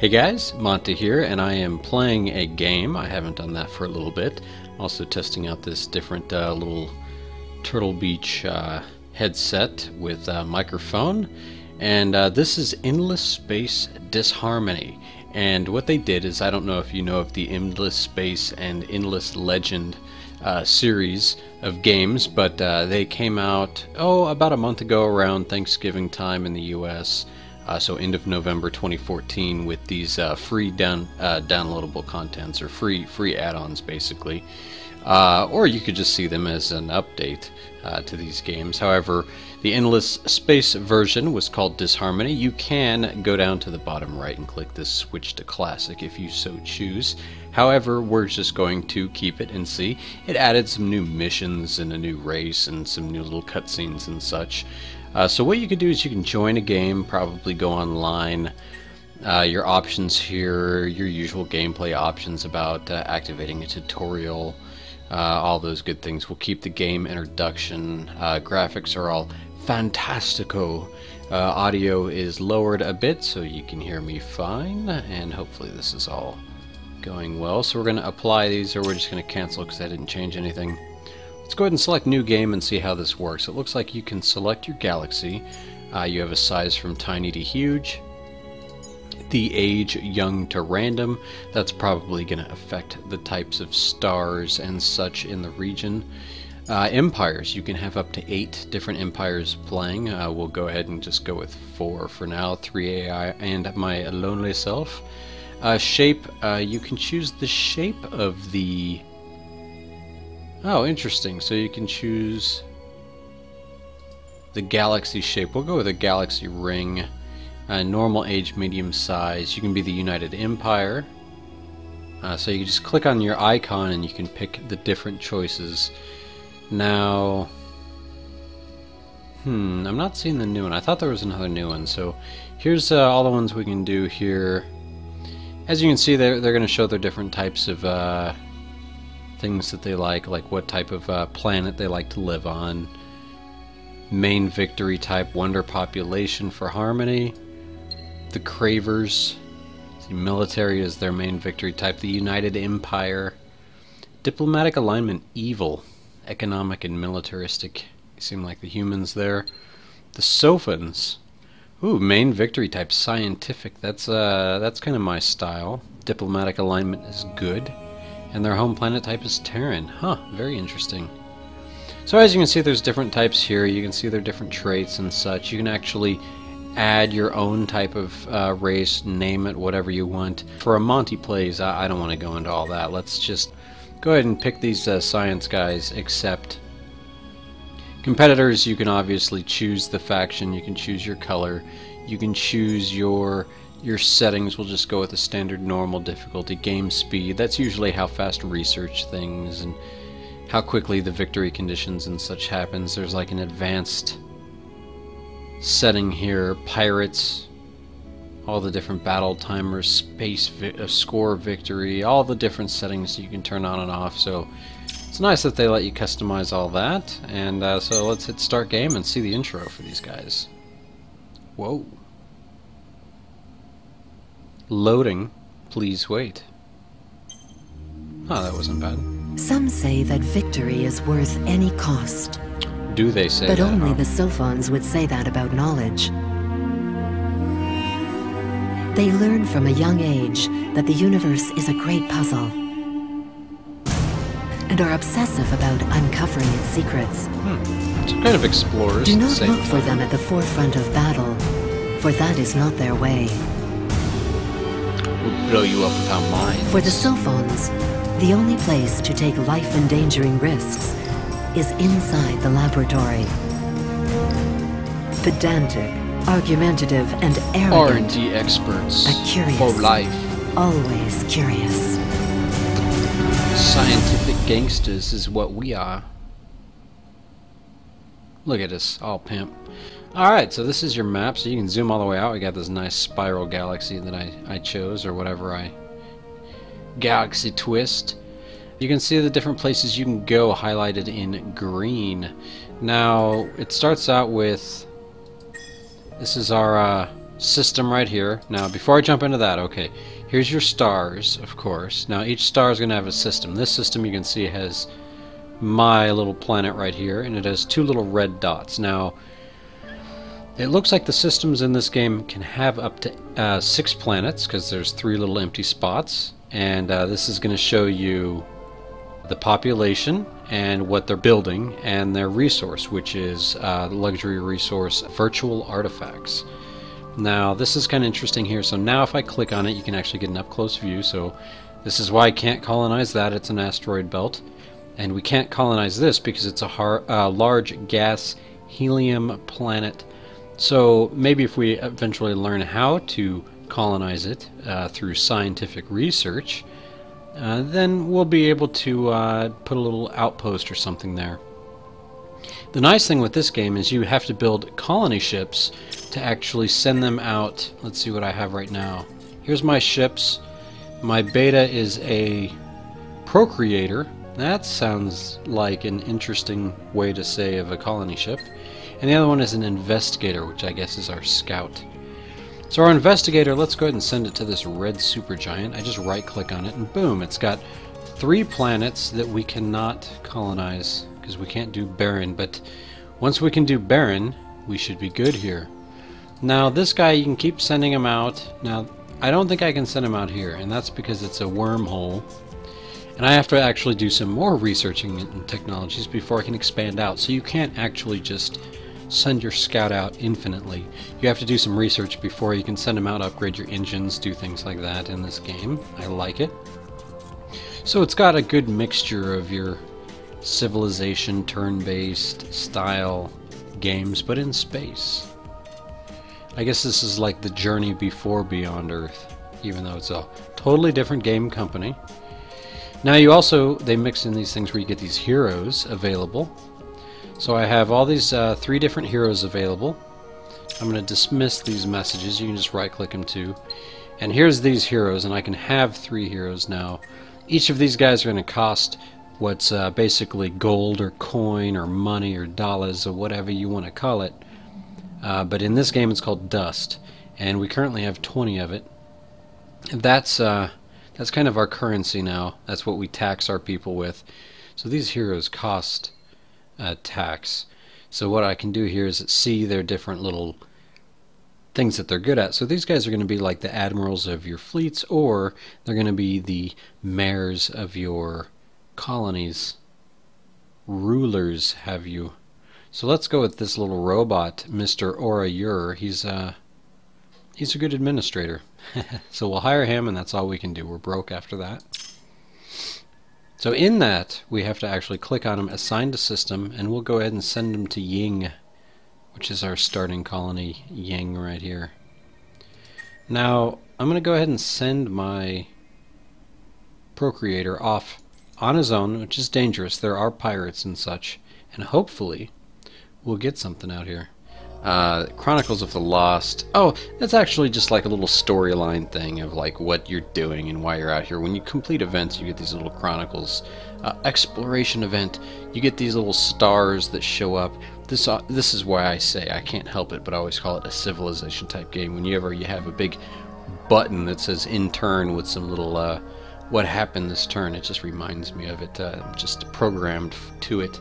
Hey guys, Monte here, and I am playing a game. I haven't done that for a little bit. Also testing out this different little Turtle Beach headset with a microphone. And this is Endless Space Disharmony. And what they did is, I don't know if you know of the Endless Space and Endless Legend series of games, but they came out, about a month ago around Thanksgiving time in the US. So end of November 2014 with these free downloadable contents, or free add-ons basically. Or you could just see them as an update to these games. However, the Endless Space version was called Disharmony. You can go down to the bottom right and click this switch to classic if you so choose. However, we're just going to keep it and see. It added some new missions and a new race and some new little cutscenes and such. So what you can do is you can join a game, probably go online. Your options here, your usual gameplay options about activating a tutorial, all those good things. We'll keep the game introduction. Graphics are all fantastico. Audio is lowered a bit so you can hear me fine, and hopefully this is all going well. So we're going to apply these, or we're just going to cancel because I didn't change anything. Let's go ahead and select new game and see how this works. It looks like you can select your galaxy. You have a size from tiny to huge. The age, young to random. That's probably going to affect the types of stars and such in the region. Empires, you can have up to 8 different empires playing. We'll go ahead and just go with 4 for now. 3 AI and my lonely self. Shape, you can choose the shape of the... Oh, interesting. So you can choose the galaxy shape. We'll go with a galaxy ring. Normal age, medium size. You can be the United Empire. So you can just click on your icon and you can pick the different choices. Now, I'm not seeing the new one. I thought there was another new one. So here's all the ones we can do here. As you can see, they're going to show their different types of things that they like what type of planet they like to live on. Main victory type, wonder population for harmony. The Cravers, the military is their main victory type. The United Empire. Diplomatic alignment, evil. Economic and militaristic, seem like the humans there. The Sophans, main victory type, scientific. That's kind of my style. Diplomatic alignment is good. And their home planet type is Terran. Very interesting. So as you can see, there's different types here. You can see their different traits and such. You can actually add your own type of race, name it, whatever you want. For a Monte plays, I don't want to go into all that. Let's just go ahead and pick these science guys, except competitors. You can obviously choose the faction. You can choose your color. You can choose your settings. We'll just go with the standard normal difficulty. Game speed, that's usually how fast research things and how quickly the victory conditions and such happens. There's like an advanced setting here. Pirates, all the different battle timers, space score victory, all the different settings you can turn on and off. So it's nice that they let you customize all that. And so let's hit start game and see the intro for these guys. Whoa. Loading. Please wait. That wasn't bad. Some say that victory is worth any cost. Do they say that? But that? only the Sophons would say that about knowledge. They learn from a young age that the universe is a great puzzle, and are obsessive about uncovering its secrets. So kind of explorers. Do not look for them at the forefront of battle, for that is not their way. We'll blow you up without mine. For the Sophons, the only place to take life-endangering risks is inside the laboratory. Pedantic, argumentative, and arrogant. R&D experts. Curious. For life. Always curious. Scientific gangsters is what we are. Look at us, all pimp. Alright, so this is your map, so you can zoom all the way out. We got this nice spiral galaxy that I chose, or whatever galaxy twist. You can see the different places you can go highlighted in green. Now, it starts out with... This is our system right here. Now, before I jump into that, okay, here's your stars, of course. Now, each star is going to have a system. This system, you can see, has my little planet right here, and it has 2 little red dots. Now, it looks like the systems in this game can have up to 6 planets, because there's 3 little empty spots, and this is going to show you the population and what they're building and their resource, which is the luxury resource virtual artifacts. Now, this is kind of interesting here. So now if I click on it, you can actually get an up-close view. So this is why I can't colonize that. It's an asteroid belt. And we can't colonize this because it's a large gas helium planet. So maybe if we eventually learn how to colonize it through scientific research, then we'll be able to put a little outpost or something there. The nice thing with this game is you have to build colony ships to actually send them out. Let's see what I have right now. Here's my ships. My beta is a procreator. That sounds like an interesting way to say of a colony ship. And the other one is an investigator, which I guess is our scout. So our investigator, let's go ahead and send it to this red supergiant. I just right click on it and boom, it's got 3 planets that we cannot colonize because we can't do barren, but once we can do barren, we should be good here. Now this guy, you can keep sending him out. Now I don't think I can send him out here, and that's because it's a wormhole, and I have to actually do some more researching in technologies before I can expand out. So you can't actually just send your scout out infinitely. You have to do some research before you can send them out, upgrade your engines, do things like that in this game. I like it. So it's got a good mixture of your civilization, turn-based style games, but in space. I guess this is like the journey before Beyond Earth, even though it's a totally different game company. Now they mix in these things where you get these heroes available. So I have all these 3 different heroes available. I'm going to dismiss these messages. You can just right click them too. And here's these heroes, and I can have 3 heroes now. Each of these guys are going to cost what's basically gold or coin or money or dollars or whatever you want to call it. But in this game it's called dust, and we currently have 20 of it. And that's kind of our currency now. That's what we tax our people with. So these heroes cost tax. So what I can do here is see their different little things that they're good at. So these guys are going to be like the admirals of your fleets, or they're going to be the mayors of your colonies. Rulers have you. So let's go with this little robot, Mr. Aura. He's a good administrator. So we'll hire him, and that's all we can do. We're broke after that. So in that, we have to actually click on him, assign to system, and we'll go ahead and send him to Ying, which is our starting colony, Ying right here. Now, I'm going to go ahead and send my procreator off on his own, which is dangerous. There are pirates and such, and hopefully we'll get something out here. Chronicles of the Lost. Oh, that's actually just like a little storyline thing of like what you're doing and why you're out here. When you complete events, you get these little chronicles. Exploration event, you get these little stars that show up. This is why I say I can't help it, but I always call it a civilization type game. Whenever you have a big button that says in turn with some little what happened this turn, it just reminds me of it. Just programmed to it.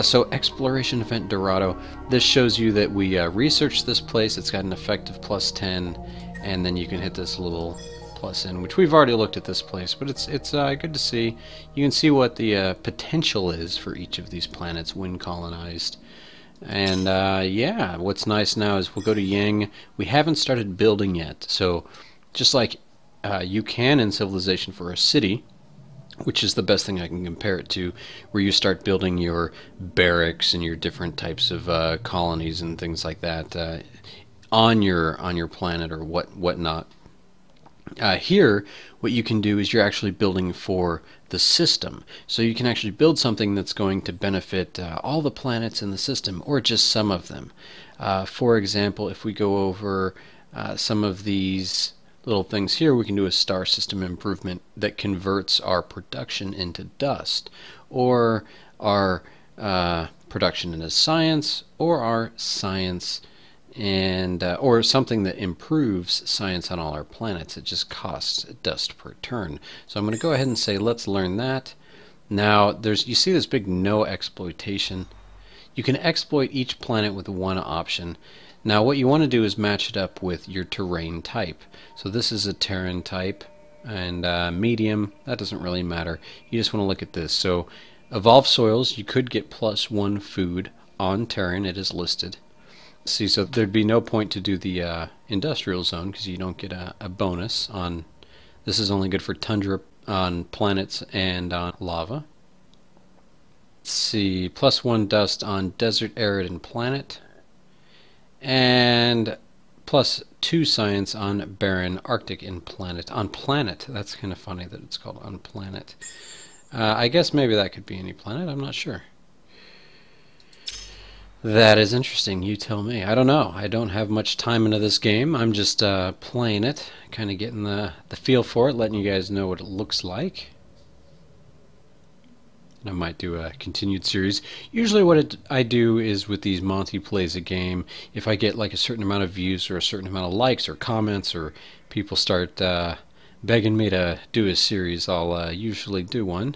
So exploration event Dorado. This shows you that we researched this place. It's got an effect of +10, and then you can hit this little plus in, which we've already looked at this place, but it's good to see. You can see what the potential is for each of these planets when colonized. And yeah, what's nice now is we'll go to Yang. We haven't started building yet, so just like you can in Civilization for a city, which is the best thing I can compare it to, where you start building your barracks and your different types of colonies and things like that on your planet or whatnot. Here, what you can do is you're actually building for the system. So you can actually build something that's going to benefit all the planets in the system, or just some of them. For example, if we go over some of these little things here, we can do a star system improvement that converts our production into dust, or our production into science, or our science and or something that improves science on all our planets. It just costs dust per turn. So I'm going to go ahead and say let's learn that. Now you see this big no exploitation. You can exploit each planet with one option. Now what you want to do is match it up with your terrain type. So this is a Terran type, and medium, that doesn't really matter. You just want to look at this. So evolved soils, you could get +1 food on Terran. It is listed. See, so there'd be no point to do the industrial zone because you don't get a bonus on. This is only good for tundra on planets and on lava. Let's see, +1 dust on desert, arid, and planet, and +2 science on barren, arctic, and planet. On planet, that's kind of funny that it's called on planet. I guess maybe that could be any planet. I'm not sure. That is interesting. You tell me. I don't know. I don't have much time into this game. I'm just playing it, kind of getting the feel for it, letting you guys know what it looks like. And I might do a continued series. Usually what I do is with these Monte plays a game, if I get like a certain amount of views or a certain amount of likes or comments or people start begging me to do a series, I'll usually do one.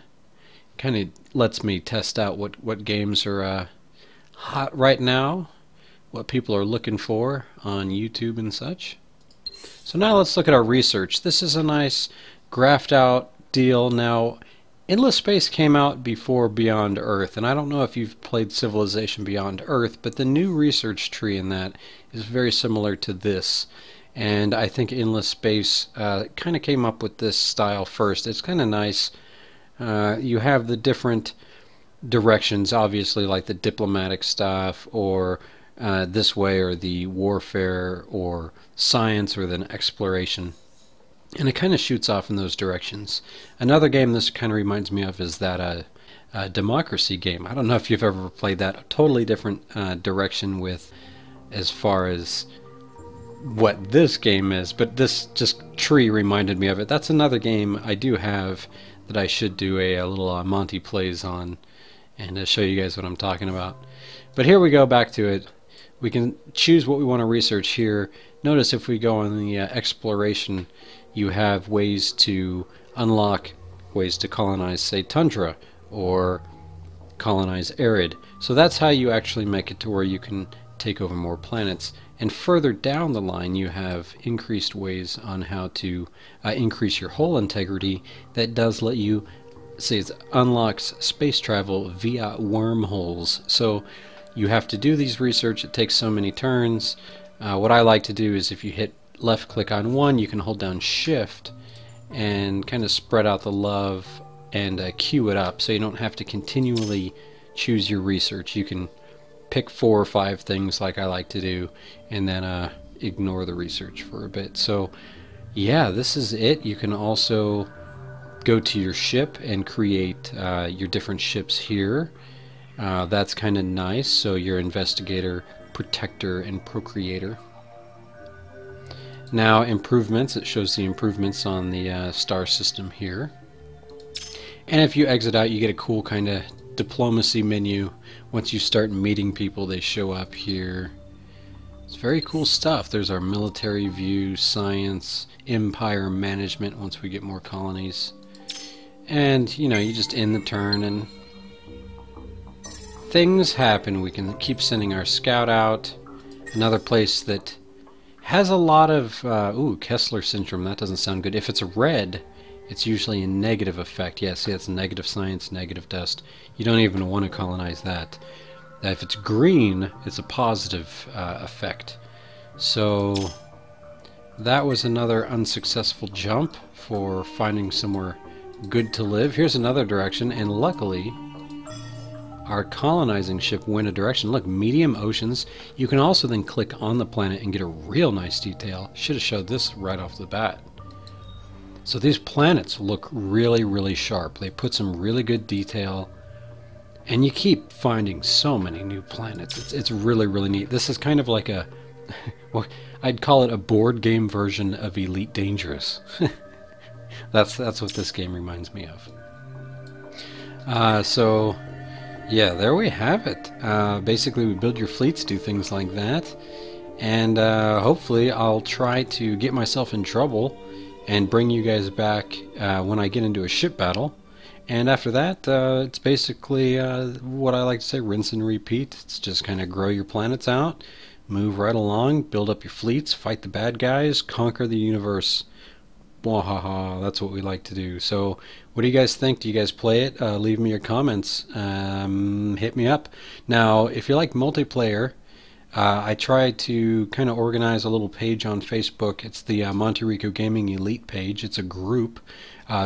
Kind of lets me test out what games are hot right now, what people are looking for on YouTube and such. So now let's look at our research. This is a nice graphed out deal. Now Endless Space came out before Beyond Earth, and I don't know if you've played Civilization Beyond Earth, but the new research tree in that is very similar to this. And I think Endless Space kind of came up with this style first. It's kind of nice. You have the different directions, obviously, like the diplomatic stuff, or this way, or the warfare, or science, or then exploration. And it kind of shoots off in those directions. Another game this kind of reminds me of is that Democracy game. I don't know if you've ever played that. A totally different direction with as far as what this game is, but this just tree reminded me of it. That's another game I do have that I should do a little Monte plays on and show you guys what I'm talking about. But here we go, back to it. We can choose what we want to research here. Notice if we go on the exploration, you have ways to unlock ways to colonize, say, tundra or colonize arid. So that's how you actually make it to where you can take over more planets. And further down the line, you have increased ways on how to increase your hull integrity. That does let you, say, it unlocks space travel via wormholes. So you have to do these research. It takes so many turns. What I like to do is if you hit left click on one, you can hold down shift and kind of spread out the love and queue it up, so you don't have to continually choose your research. You can pick 4 or 5 things like I like to do, and then ignore the research for a bit. So yeah, this is it. You can also go to your ship and create your different ships here. That's kind of nice. So your investigator, protector, and procreator. Now improvements, it shows the improvements on the star system here. And if you exit out, you get a cool kind of diplomacy menu. Once you start meeting people, they show up here. It's very cool stuff. There's our military view, science, empire management once we get more colonies. And, you know, you just end the turn and things happen. We can keep sending our scout out. Another place that has a lot of, Kessler syndrome. That doesn't sound good. If it's red, it's usually a negative effect. Yeah, see, that's negative science, negative dust. You don't even want to colonize that. If it's green, it's a positive effect. So that was another unsuccessful jump for finding somewhere good to live. Here's another direction, and luckily our colonizing ship went a direction. Look, medium oceans. You can also then click on the planet and get a real nice detail. Should have showed this right off the bat. So these planets look really, really sharp. They put some really good detail, and you keep finding so many new planets. It's really, really neat. This is kind of like a, well, I'd call it a board game version of Elite Dangerous. That's what this game reminds me of. So yeah, there we have it. Basically, we build your fleets, do things like that, and hopefully I'll try to get myself in trouble and bring you guys back when I get into a ship battle. And after that, it's basically what I like to say, rinse and repeat. It's just kind of grow your planets out, move right along, build up your fleets, fight the bad guys, conquer the universe. Wahaha, that's what we like to do. So what do you guys think? Do you guys play it? Leave me your comments. Hit me up. Now, if you like multiplayer, I try to kind of organize a little page on Facebook. It's the Monte Rico Gaming Elite page. It's a group,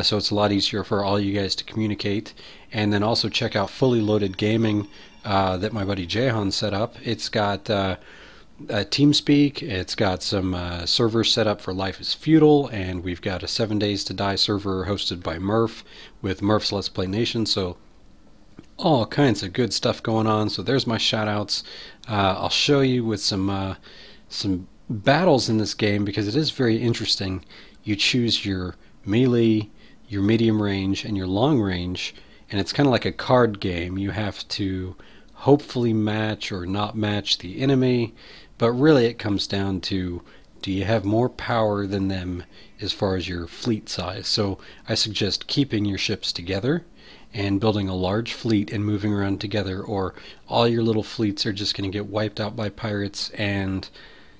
so it's a lot easier for all you guys to communicate. And then also check out Fully Loaded Gaming that my buddy Jahan set up. It's got TeamSpeak, it's got some servers set up for Life is Feudal, and we've got a 7 Days to Die server hosted by Murph with Murph's Let's Play Nation. So all kinds of good stuff going on. So there's my shout outs. I'll show you with some battles in this game, because it is very interesting. You choose your melee, your medium range, and your long range, and it's kind of like a card game. You have to hopefully match or not match the enemy, but really it comes down to, do you have more power than them as far as your fleet size? So I suggest keeping your ships together and building a large fleet and moving around together, or all your little fleets are just going to get wiped out by pirates, and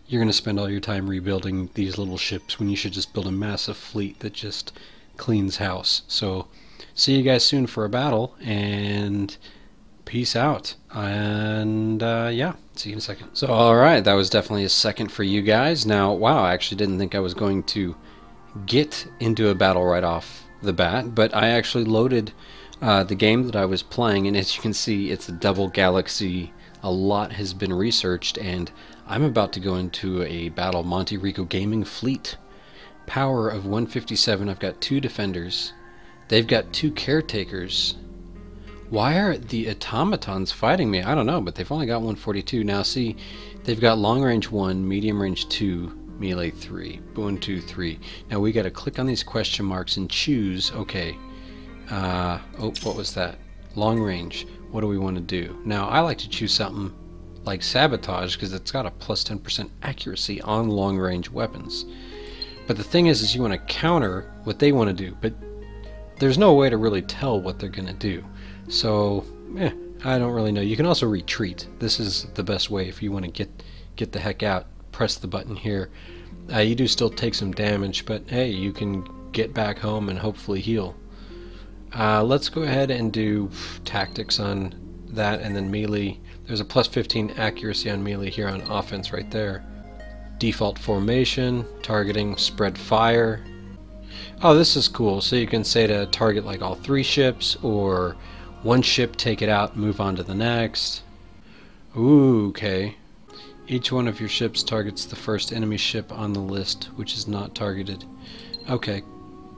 you're going to spend all your time rebuilding these little ships when you should just build a massive fleet that just cleans house. So see you guys soon for a battle, and peace out. And yeah, see you in a second. So alright, that was definitely a second for you guys. Now, wow, I actually didn't think I was going to get into a battle right off the bat, but I actually loaded the game that I was playing, and as you can see, it's a double galaxy. A lot has been researched, and I'm about to go into a battle. Monte Rico Gaming Fleet, power of 157. I've got 2 defenders. They've got 2 caretakers. Why are the automatons fighting me? I don't know, but they've only got 142. Now see, they've got long range 1, medium range 2, melee 3. 1, 2, 3. Now we got to click on these question marks and choose. Okay. Oh, what was that? Long range. What do we want to do? Now, I like to choose something like sabotage, because it's got a plus 10% accuracy on long range weapons. But the thing is you want to counter what they want to do, but there's no way to really tell what they're going to do. So, I don't really know. You can also retreat. This is the best way if you want to get the heck out. Press the button here. You do still take some damage, but hey, you can get back home and hopefully heal. Let's go ahead and do tactics on that, and then melee. There's a plus 15 accuracy on melee here on offense right there. Default formation, targeting, spread fire. Oh, this is cool. So you can say to target like all 3 ships, or 1 ship, take it out, move on to the next. Ooh, okay. Each one of your ships targets the first enemy ship on the list, which is not targeted. Okay.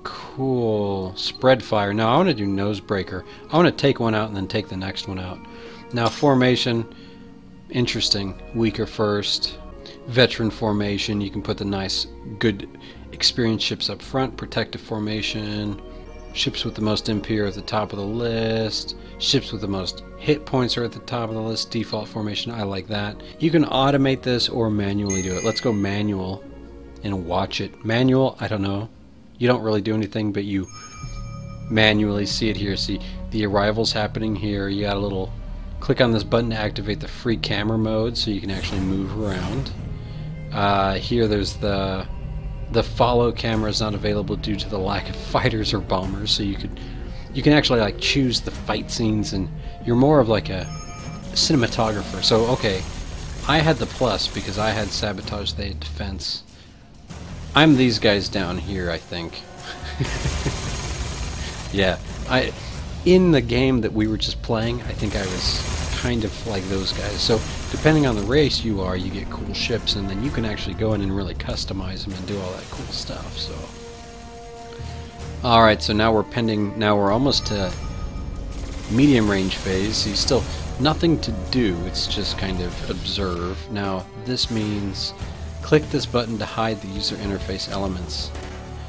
Cool. Spread fire. Now I want to do nosebreaker. I want to take one out and then take the next one out. Now formation, interesting. Weaker first. Veteran formation. You can put the nice, good, experienced ships up front. Protective formation. Ships with the most MP are at the top of the list. Ships with the most hit points are at the top of the list. Default formation. I like that. You can automate this or manually do it. Let's go manual and watch it. Manual, I don't know. You don't really do anything, but you manually see it here. See the arrivals happening here. You got a little click on this button to activate the free camera mode, so you can actually move around. Here there's the follow camera is not available due to the lack of fighters or bombers, so you can actually like choose the fight scenes, and you're more of like a cinematographer. So okay, I had the plus because I had sabotage, they had defense. I'm these guys down here, I think. Yeah, in the game that we were just playing, I think I was kind of like those guys. So depending on the race you are, you get cool ships, and then you can actually go in and really customize them and do all that cool stuff. So, all right, so now we're almost to medium range phase. So you still nothing to do. It's just kind of observe. Now this means click this button to hide the user interface elements.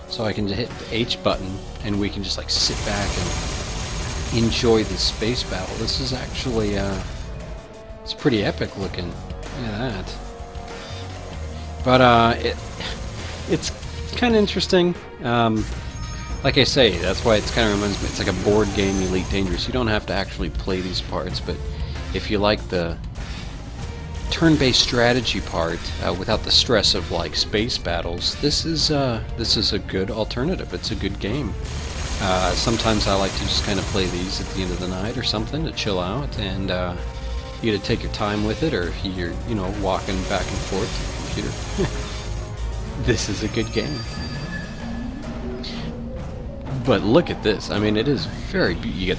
So I can just hit the H button and we can just like sit back and enjoy the space battle. This is actually it's pretty epic looking. Look at that. But it's kind of interesting. Like I say, that's why it's kind of reminds me. It's like a board game, Elite Dangerous. You don't have to actually play these parts, but if you like the turn-based strategy part without the stress of like space battles, this is a good alternative. It's a good game. Sometimes I like to just kind of play these at the end of the night or something to chill out, and you get to take your time with it, or if you're walking back and forth to the computer. This is a good game. But look at this. I mean, it is very beautiful. You get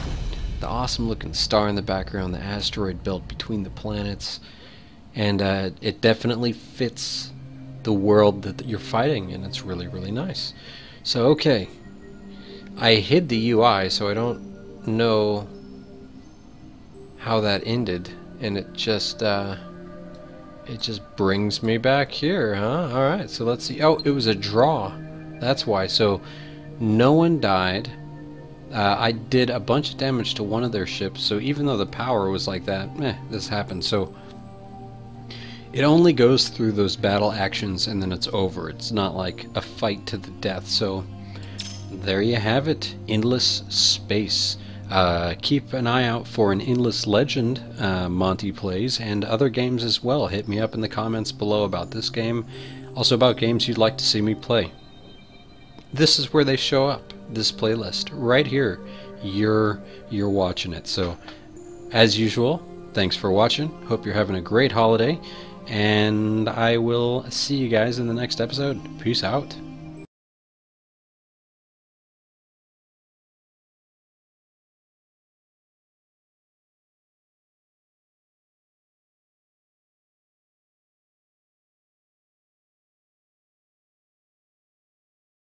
the awesome looking star in the background, the asteroid belt between the planets, and it definitely fits the world that you're fighting, and it's really, really nice. So, okay. I hid the UI, so I don't know how that ended, and it just brings me back here, huh? Alright, so let's see. Oh, it was a draw. That's why. So no one died. I did a bunch of damage to one of their ships, so even though the power was like that, this happened. So it only goes through those battle actions and then it's over. It's not like a fight to the death. So there you have it. Endless Space. Keep an eye out for an Endless Legend Monte plays, and other games as well. Hit me up in the comments below about this game. Also about games you'd like to see me play. This is where they show up. This playlist right here. You're watching it. So as usual, thanks for watching. Hope you're having a great holiday, and I will see you guys in the next episode. Peace out.